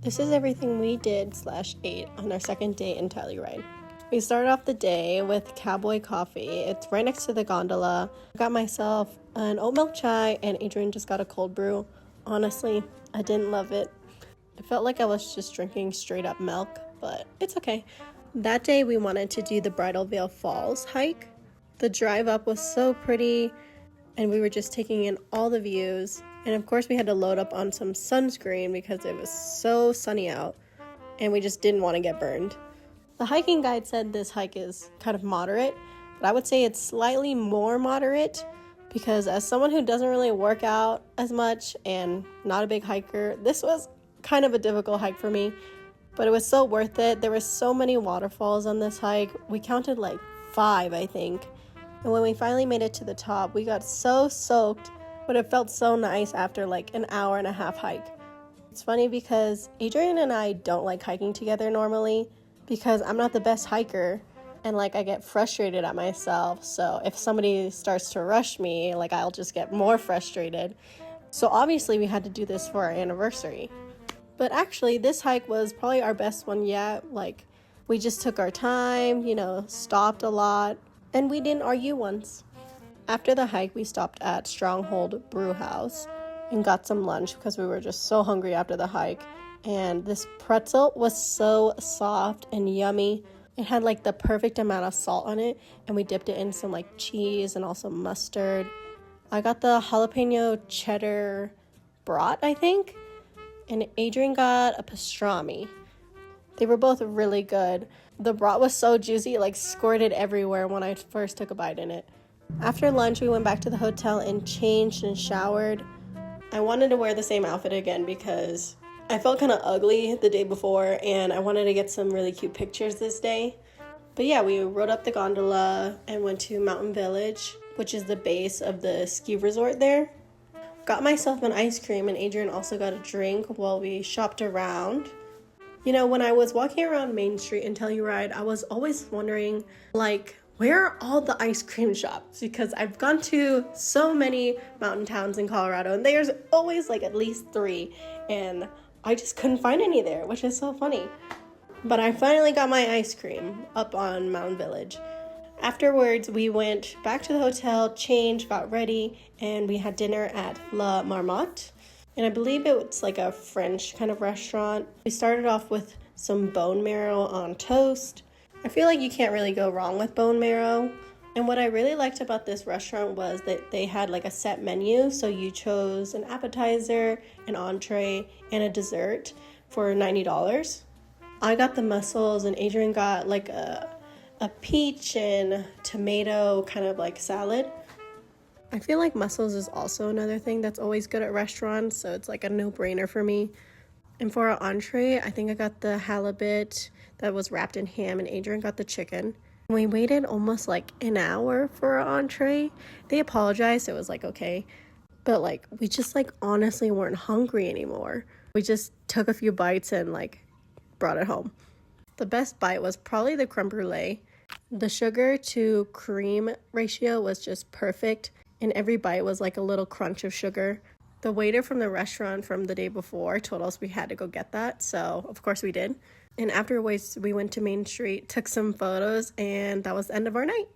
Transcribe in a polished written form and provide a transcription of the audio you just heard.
This is everything we did / ate on our second day in Telluride. We started off the day with Cowboy Coffee. It's right next to the gondola. I got myself an oat milk chai and Adrian just got a cold brew. Honestly, I didn't love it. It felt like I was just drinking straight up milk, but it's okay. That day we wanted to do the Bridal Veil Falls hike. The drive up was so pretty and we were just taking in all the views. And of course we had to load up on some sunscreen because it was so sunny out and we just didn't want to get burned. The hiking guide said this hike is kind of moderate, but I would say it's slightly more moderate because as someone who doesn't really work out as much and not a big hiker, this was kind of a difficult hike for me, but it was so worth it. There were so many waterfalls on this hike. We counted like 5, I think. And when we finally made it to the top, we got so soaked, but it felt so nice after like an hour and a half hike. It's funny because Adrian and I don't like hiking together normally because I'm not the best hiker and like I get frustrated at myself. So if somebody starts to rush me, like I'll just get more frustrated. So obviously we had to do this for our anniversary. But actually this hike was probably our best one yet. Like we just took our time, stopped a lot, and we didn't argue once. After the hike, we stopped at Stronghold Brew House and got some lunch because we were just so hungry after the hike. And this pretzel was so soft and yummy. It had like the perfect amount of salt on it, and we dipped it in some like cheese and also mustard. I got the jalapeno cheddar brat, I think, and Adrian got a pastrami. They were both really good. The brat was so juicy, it like squirted everywhere when I first took a bite in it. After lunch, we went back to the hotel and changed and showered. I wanted to wear the same outfit again because I felt kind of ugly the day before and I wanted to get some really cute pictures this day. But yeah, we rode up the gondola and went to Mountain Village, which is the base of the ski resort there. Got myself an ice cream and Adrian also got a drink while we shopped around. When I was walking around Main Street in Telluride, I was always wondering, where are all the ice cream shops? Because I've gone to so many mountain towns in Colorado, and there's always, at least 3, and I just couldn't find any there, which is so funny. But I finally got my ice cream up on Mountain Village. Afterwards, we went back to the hotel, changed, got ready, and we had dinner at La Marmotte. And I believe it was like a French kind of restaurant. We started off with some bone marrow on toast. I feel like you can't really go wrong with bone marrow. And what I really liked about this restaurant was that they had like a set menu. So you chose an appetizer, an entree, and a dessert for $90. I got the mussels and Adrian got like a peach and tomato kind of like salad. I feel like mussels is also another thing that's always good at restaurants, so it's like a no-brainer for me. And for our entree, I think I got the halibut that was wrapped in ham, and Adrian got the chicken. We waited almost like an hour for our entree. They apologized, it was okay. But we just honestly weren't hungry anymore. We just took a few bites and brought it home. The best bite was probably the creme brulee. The sugar to cream ratio was just perfect. And every bite was like a little crunch of sugar. The waiter from the restaurant from the day before told us we had to go get that, so of course we did. And afterwards, we went to Main Street, took some photos, and that was the end of our night.